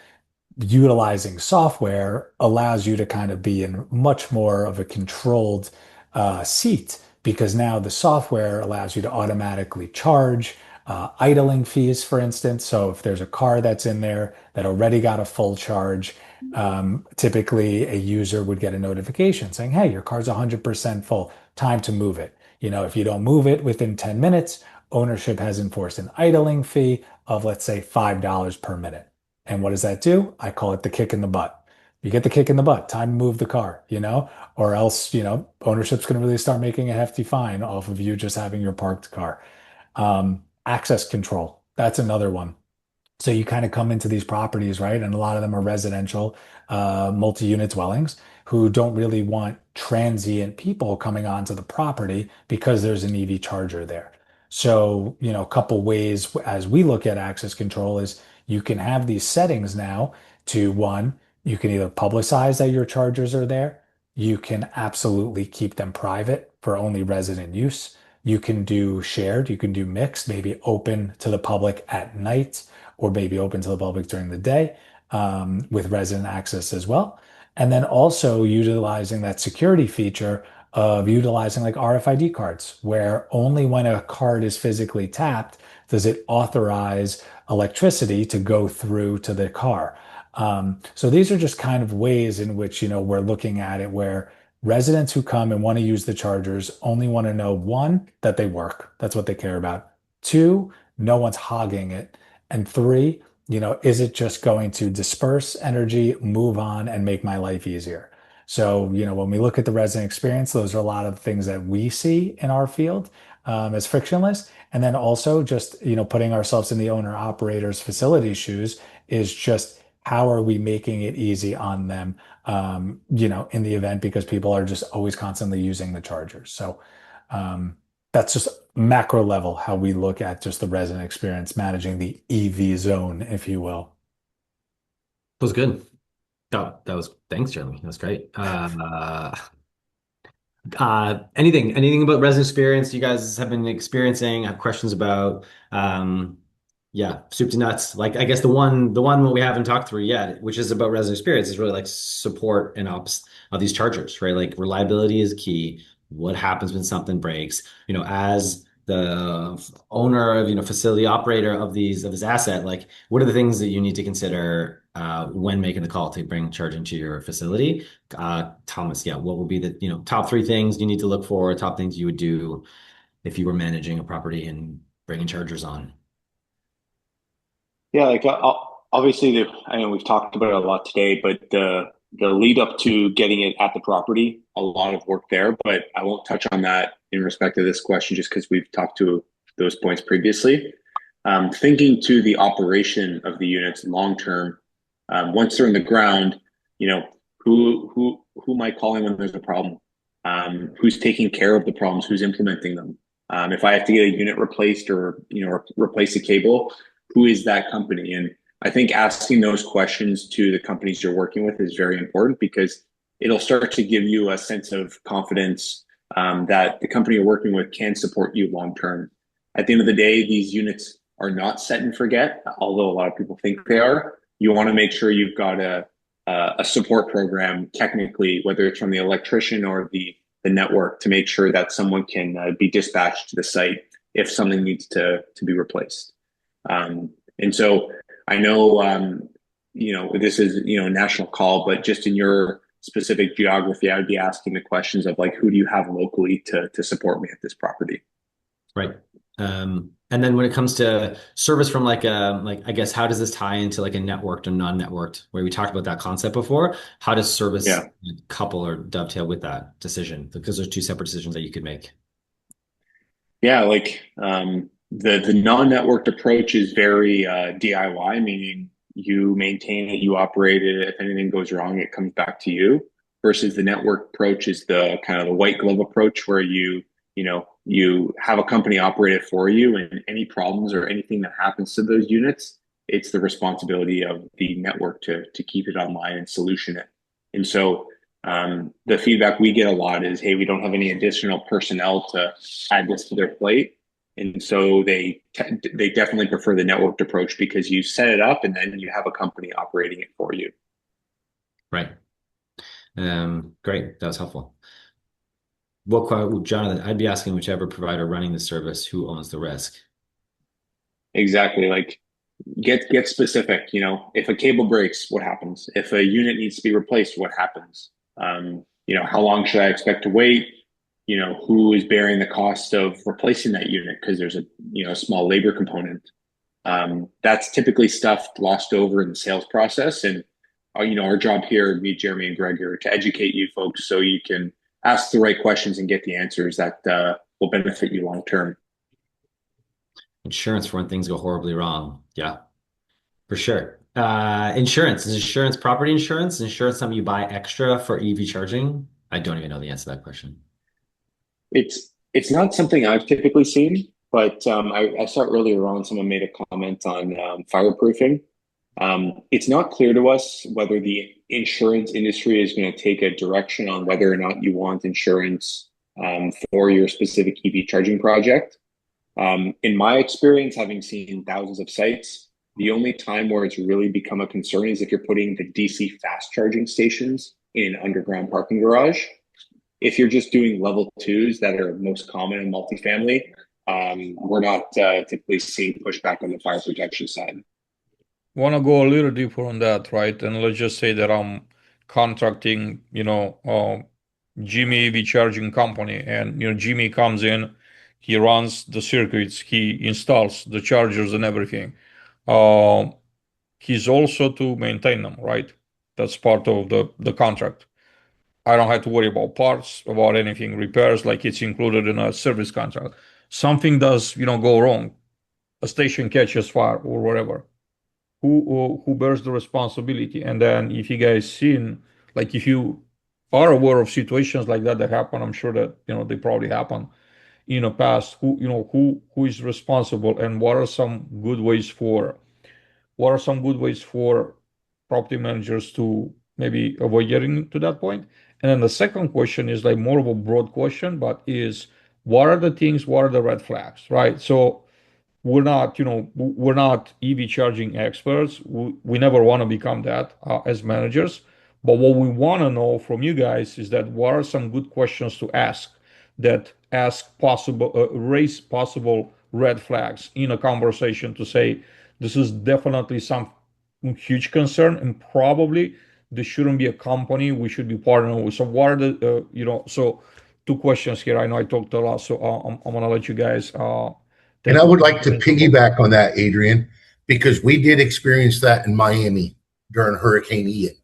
Speaker 3: utilizing software allows you to kind of be in much more of a controlled seat because now the software allows you to automatically charge idling fees, for instance. So if there's a car that's in there that already got a full charge, typically a user would get a notification saying, hey, your car's 100% full, time to move it. If you don't move it within 10 minutes, ownership has enforced an idling fee of, let's say, $5 per minute. And what does that do? I call it the kick in the butt. You get the kick in the butt, time to move the car, or else, ownership's going to really start making a hefty fine off of you just having your parked car. Access control, that's another one. So you kind of come into these properties, right? And a lot of them are residential, multi-unit dwellings who don't really want transient people coming onto the property because there's an EV charger there. So, a couple ways as we look at access control is you can have these settings now to one, you can either publicize that your chargers are there. You can absolutely keep them private for only resident use. You can do shared, you can do mixed, maybe open to the public at night or maybe open to the public during the day with resident access as well. And then also utilizing that security feature of utilizing like RFID cards, where only when a card is physically tapped does it authorize electricity to go through to the car. So these are just kind of ways in which, we're looking at it where residents who come and want to use the chargers only want to know, one, that they work. That's what they care about. Two, no one's hogging it. And three, is it just going to disperse energy, move on, and make my life easier? So, when we look at the resident experience, those are a lot of the things that we see in our field as frictionless. And then also just, putting ourselves in the owner operator's facility shoes is just how are we making it easy on them, in the event because people are just always constantly using the chargers. So, that's just macro level how we look at just the resident experience, managing the EV zone, if you will.
Speaker 2: That was good. Thanks, Jeremy. That was great. Anything about resident experience you guys have been experiencing, have questions about? Yeah, soup to nuts. Like I guess the one we haven't talked through yet, which is about resident experience, is really like support and ops of these chargers, right? Like reliability is key. What happens when something breaks? As the owner of, facility operator of this asset, like what are the things that you need to consider when making the call to bring charging to your facility? Thomas, yeah, what would be the, top three things you need to look for, top things you would do if you were managing a property and bringing chargers on?
Speaker 4: Yeah, like obviously, I know we've talked about it a lot today, but the lead up to getting it at the property, a lot of work there. But I won't touch on that in respect to this question, just because we've talked to those points previously. Thinking to the operation of the units long term, once they're in the ground, who am I calling when there's a problem? Who's taking care of the problems? Who's implementing them? If I have to get a unit replaced or replace a cable, who is that company? And I think asking those questions to the companies you're working with is very important because it'll start to give you a sense of confidence that the company you're working with can support you long term. At the end of the day, these units are not set and forget, although a lot of people think they are. You want to make sure you've got a support program technically, whether it's from the electrician or the network, to make sure that someone can be dispatched to the site if something needs to be replaced. And so I know, this is, a national call, but just in your specific geography, I would be asking the questions of like, who do you have locally to support me at this property?
Speaker 2: Right. And then when it comes to service from like I guess how does this tie into like a networked or non-networked where we talked about that concept before? How does service
Speaker 4: Yeah.
Speaker 2: couple or dovetail with that decision? Because there's two separate decisions that you could make.
Speaker 4: Yeah, like the non-networked approach is very DIY, meaning you maintain it, you operate it. If anything goes wrong, it comes back to you. Versus the network approach is the kind of the white glove approach where you have a company operate it for you, and any problems or anything that happens to those units, it's the responsibility of the network to keep it online and solution it. And so the feedback we get a lot is, hey, we don't have any additional personnel to add this to their plate. And so they definitely prefer the networked approach because you set it up and then you have a company operating it for you.
Speaker 2: Right. Great. That was helpful. Well, Jonathan, I'd be asking whichever provider running the service who owns the risk.
Speaker 4: Exactly. Like get specific. If a cable breaks, what happens? If a unit needs to be replaced, what happens? How long should I expect to wait? Who is bearing the cost of replacing that unit because there's a small labor component. That's typically stuff glossed over in the sales process. And our job here, me, Jeremy, and Greg, are to educate you folks so you can ask the right questions and get the answers that will benefit you long term.
Speaker 2: Insurance for when things go horribly wrong. Yeah, for sure. Insurance. Is insurance property insurance? Is insurance something you buy extra for EV charging? I don't even know the answer to that question.
Speaker 4: It's not something I've typically seen, but I saw earlier on someone made a comment on fireproofing. It's not clear to us whether the insurance industry is going to take a direction on whether or not you want insurance for your specific EV charging project. In my experience, having seen thousands of sites, the only time where it's really become a concern is if you're putting the DC fast charging stations in an underground parking garage. If you're just doing level 2s that are most common in multifamily, we're not typically seeing pushback on the fire protection side.
Speaker 1: Want to go a little deeper on that, right? And let's just say that I'm contracting, Jimmy EV charging company, and Jimmy comes in, he runs the circuits, he installs the chargers and everything. He's also to maintain them, right? That's part of the contract. I don't have to worry about parts, about anything, repairs, like it's included in a service contract. Something does, go wrong, a station catches fire or whatever. Who bears the responsibility? And then if you guys seen, like if you are aware of situations like that happen, I'm sure that they probably happen in the past. Who is responsible, and what are some good ways for property managers to maybe avoid getting to that point? And then the second question is like more of a broad question, but is what are the red flags, right? So we're not EV charging experts. We never want to become that as managers. But what we want to know from you guys is that what are some good questions to ask that raise possible red flags in a conversation to say this is definitely some huge concern, and probably this shouldn't be a company we should be partnering with. So what are so two questions here. I know I talked a lot, so I'm gonna let you guys
Speaker 5: And
Speaker 1: take
Speaker 5: I would like to
Speaker 1: it.
Speaker 5: piggyback on that, Adrian, because we did experience that in Miami during Hurricane Ian,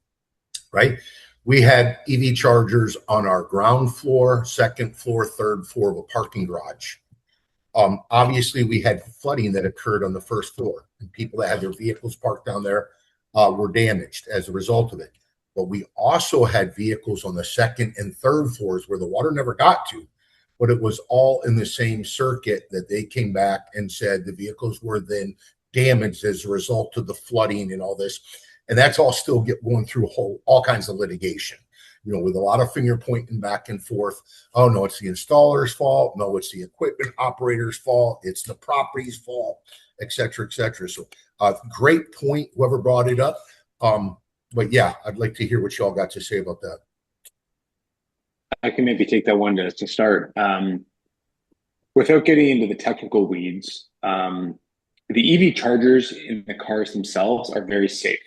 Speaker 5: right? We had EV chargers on our ground floor, second floor, third floor of a parking garage. Obviously, we had flooding that occurred on the first floor, and people that had their vehicles parked down there were damaged as a result of it. But we also had vehicles on the second and third floors where the water never got to, but it was all in the same circuit that they came back and said the vehicles were then damaged as a result of the flooding and all this. And that's all still going through all kinds of litigation, with a lot of finger pointing back and forth. Oh, no, it's the installer's fault. No, it's the equipment operator's fault. It's the property's fault, et cetera, et cetera. So great point, whoever brought it up. But yeah, I'd like to hear what y'all got to say about that.
Speaker 4: I can maybe take that one to start. Without getting into the technical weeds, the EV chargers in the cars themselves are very safe.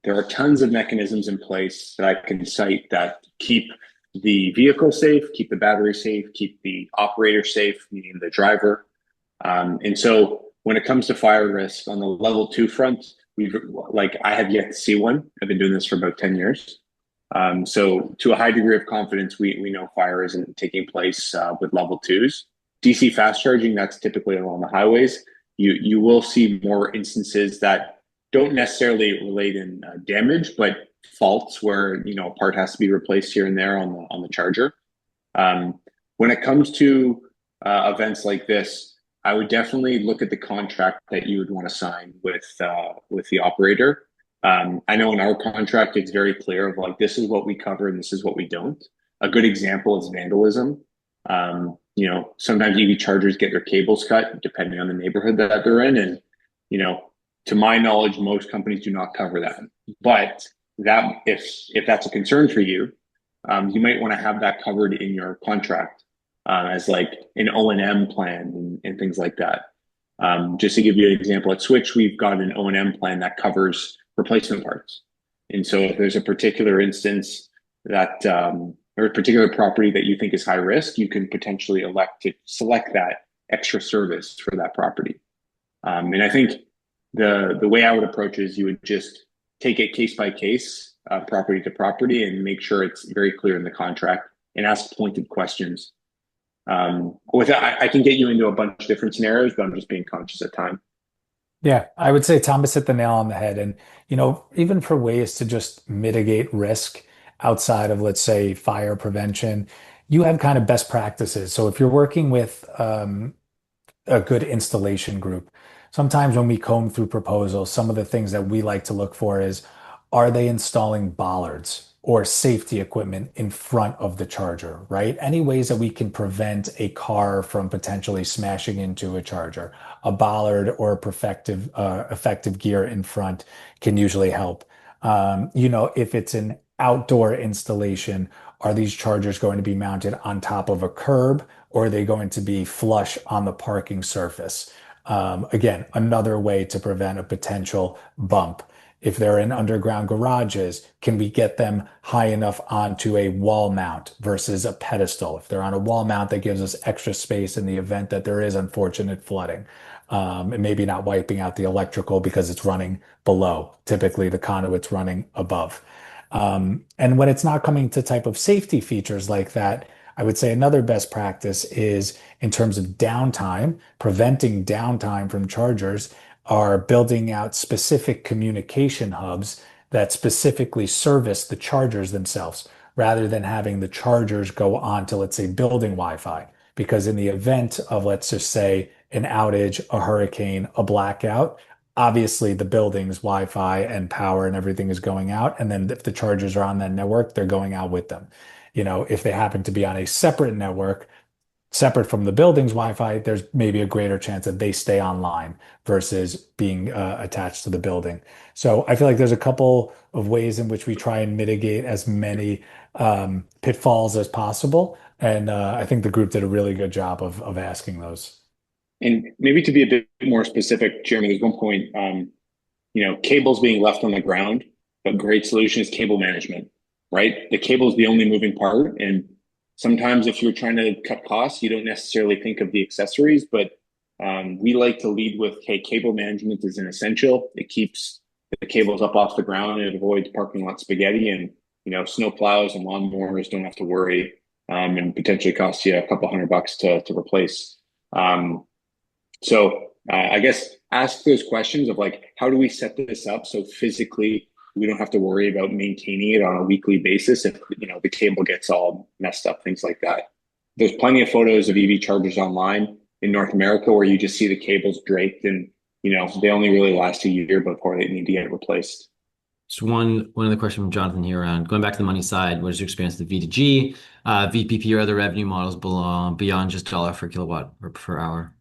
Speaker 4: There are tons of mechanisms in place that I can cite that keep the vehicle safe, keep the battery safe, keep the operator safe, meaning the driver. And so when it comes to fire risk on the level 2 front, I have yet to see one. I've been doing this for about 10 years. So to a high degree of confidence, we know fire isn't taking place with level 2s. DC fast charging, that's typically along the highways. You will see more instances that don't necessarily relate in damage, but faults where a part has to be replaced here and there on the charger. When it comes to events like this, I would definitely look at the contract that you would want to sign with the operator. I know in our contract, it's very clear of like, this is what we cover and this is what we don't. A good example is vandalism. Sometimes EV chargers get their cables cut depending on the neighborhood that they're in. And, to my knowledge, most companies do not cover that. But that if that's a concern for you, you might want to have that covered in your contract as like an O&M plan and things like that. Just to give you an example, at Switch, we've got an O&M plan that covers replacement parts. And so if there's a particular instance that or a particular property that you think is high risk, you can potentially elect to select that extra service for that property. And I think the way I would approach is you would just take it case by case, property to property, and make sure it's very clear in the contract and ask pointed questions. With that, I can get you into a bunch of different scenarios, but I'm just being conscious of time.
Speaker 3: Yeah, I would say Thomas hit the nail on the head. And, even for ways to just mitigate risk outside of, let's say, fire prevention, you have kind of best practices. So if you're working with a good installation group, sometimes when we comb through proposals, some of the things that we like to look for is, are they installing bollards or safety equipment in front of the charger, right? Any ways that we can prevent a car from potentially smashing into a charger. A bollard or a effective gear in front can usually help. If it's an outdoor installation, are these chargers going to be mounted on top of a curb, or are they going to be flush on the parking surface? Again, another way to prevent a potential bump. If they're in underground garages, can we get them high enough onto a wall mount versus a pedestal? If they're on a wall mount, that gives us extra space in the event that there is unfortunate flooding. And maybe not wiping out the electrical because it's running below. Typically, the conduit's running above. And when it's not coming to type of safety features like that, I would say another best practice is in terms of downtime, preventing downtime from chargers, are building out specific communication hubs that specifically service the chargers themselves rather than having the chargers go on to, let's say, building Wi-Fi. Because in the event of, let's just say, an outage, a hurricane, a blackout, obviously the building's Wi-Fi and power and everything is going out. And then if the chargers are on that network, they're going out with them. If they happen to be on a separate network, separate from the building's Wi-Fi, there's maybe a greater chance that they stay online versus being attached to the building. So I feel like there's a couple of ways in which we try and mitigate as many pitfalls as possible. And I think the group did a really good job of asking those.
Speaker 4: And maybe to be a bit more specific, Jeremy, there's one point, cables being left on the ground, a great solution is cable management, right? The cable is the only moving part. And sometimes if you're trying to cut costs, you don't necessarily think of the accessories, but we like to lead with, hey, cable management is an essential. It keeps the cables up off the ground and it avoids parking lot spaghetti, and, snow plows and lawnmowers don't have to worry and potentially cost you a couple $100 to replace. So I guess ask those questions of like, how do we set this up so physically we don't have to worry about maintaining it on a weekly basis if the cable gets all messed up, things like that. There's plenty of photos of EV chargers online in North America where you just see the cables draped and they only really last a year before they need to get replaced.
Speaker 2: So one other question from Jonathan here around going back to the money side. What is your experience with V2G, VPP, or other revenue models beyond just dollar per kilowatt or per hour?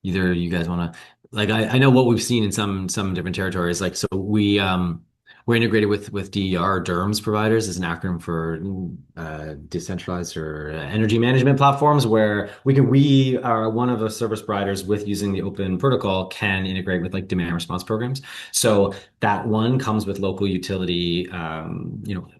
Speaker 2: Either you guys want to, like, I know what we've seen in some different territories. Like, so we, we're integrated with DER, DERMS providers, is an acronym for decentralized or energy management platforms, where we are one of the service providers with using the open protocol can integrate with like demand response programs. So that one comes with local utility,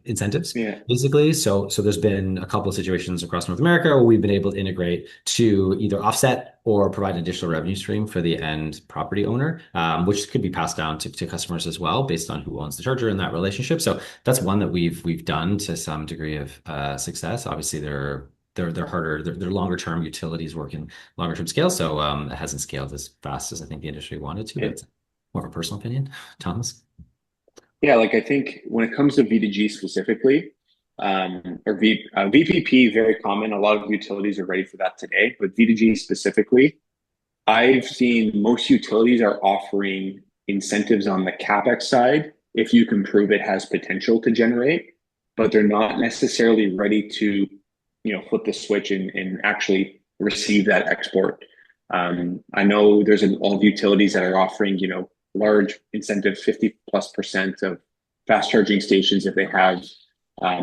Speaker 2: incentives
Speaker 4: Yeah.
Speaker 2: basically. So there's been a couple of situations across North America where we've been able to integrate to either offset or provide an additional revenue stream for the end property owner, which could be passed down to customers as well based on who owns the charger in that relationship. So that's one that we've done to some degree of success. Obviously, they're harder. They're longer term utilities work in longer term scale, so it hasn't scaled as fast as I think the industry wanted to. But it's more of a personal opinion, Thomas.
Speaker 4: Yeah, like I think when it comes to V2G specifically, VPP, very common. A lot of utilities are ready for that today, but V2G specifically, I've seen most utilities are offering incentives on the CapEx side if you can prove it has potential to generate, but they're not necessarily ready to, flip the switch and actually receive that export. I know there's all of utilities that are offering, large incentive, 50+% of fast charging stations if they have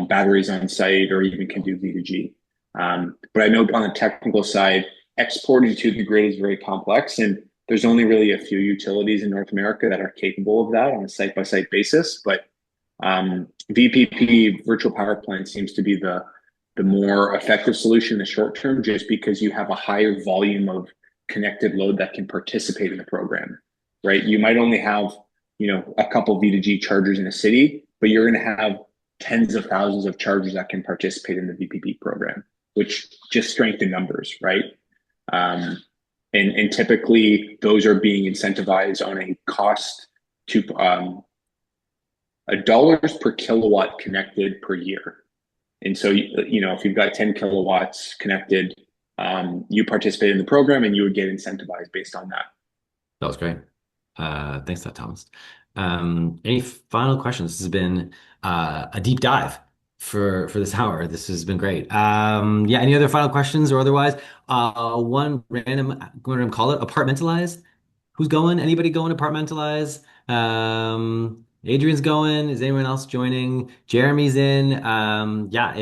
Speaker 4: batteries on site or even can do V2G. But I know on the technical side, exporting to the grid is very complex, and there's only really a few utilities in North America that are capable of that on a site-by-site basis. But VPP, virtual power plant, seems to be the more effective solution in the short term, just because you have a higher volume of connected load that can participate in the program, right? You might only have, a couple V2G chargers in a city, but you're going to have tens of thousands of chargers that can participate in the VPP program, which just strengthen numbers, right? And typically those are being incentivized on a cost to dollars per kilowatt connected per year. And so, if you've got 10 kilowatts connected, you participate in the program and you would get incentivized based on that.
Speaker 2: That was great. Thanks for that, Thomas. Any final questions? This has been a deep dive for this hour. This has been great. Yeah, any other final questions or otherwise? One random call it Apartmentalize. Who's going? Anybody going Apartmentalize? Adrian's going. Is anyone else joining? Jeremy's in. Yeah,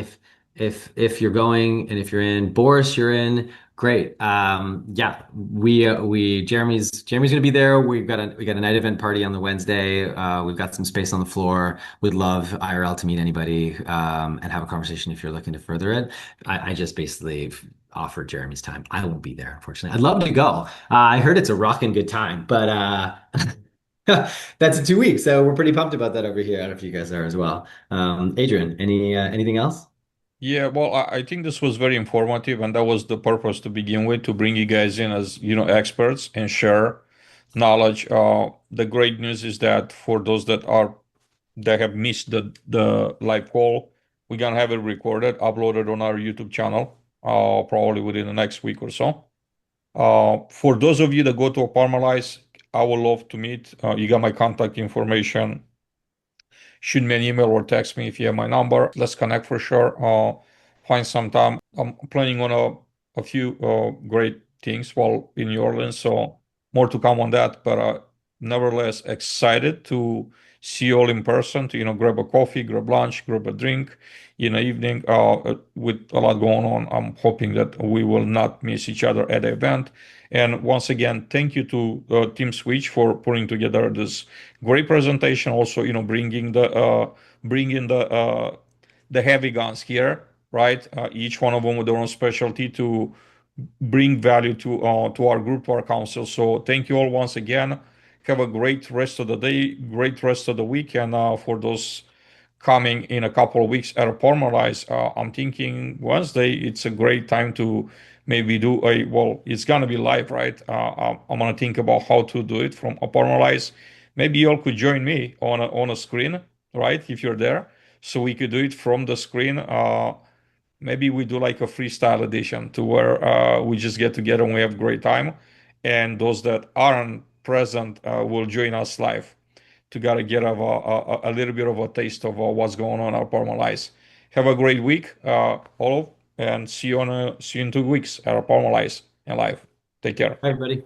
Speaker 2: if you're going and if you're in, Boris, you're in. Great. Yeah, we Jeremy's gonna be there. We got a night event party on the Wednesday. We've got some space on the floor. We'd love IRL to meet anybody and have a conversation if you're looking to further it. I just basically offered Jeremy's time. I won't be there, unfortunately. I'd love to go. I heard it's a rocking good time, but that's in 2 weeks, so we're pretty pumped about that over here. I don't know if you guys are as well. Adrian, anything else?
Speaker 1: Yeah, well, I think this was very informative, and that was the purpose to begin with, to bring you guys in as, experts and share knowledge. The great news is that for those that have missed the live call, we're gonna have it recorded, uploaded on our YouTube channel, probably within the next week or so. For those of you that go to Apartmentalize, I would love to meet. You got my contact information. Shoot me an email or text me if you have my number. Let's connect for sure. Find some time. I'm planning on a few great things while in New Orleans, so more to come on that. But nevertheless, excited to see you all in person. To grab a coffee, grab lunch, grab a drink in the evening. With a lot going on, I'm hoping that we will not miss each other at the event. And once again, thank you to Team Switch for putting together this great presentation. Also, bringing the heavy guns here, right? Each one of them with their own specialty to bring value to our group, to our council. So thank you all once again. Have a great rest of the day, great rest of the week, and for those coming in a couple of weeks at Apartmentalize, I'm thinking Wednesday, it's a great time to maybe it's gonna be live, right? I'm gonna think about how to do it from Apartmentalize. Maybe you all could join me on a screen, right? If you're there, so we could do it from the screen. Maybe we do like a freestyle edition to where we just get together and we have a great time, and those that aren't present will join us live to gotta get a little bit of a taste of what's going on at Apartmentalize. Have a great week, all, and see you in 2 weeks at Apartmentalize and live. Take care.
Speaker 2: Hi, everybody.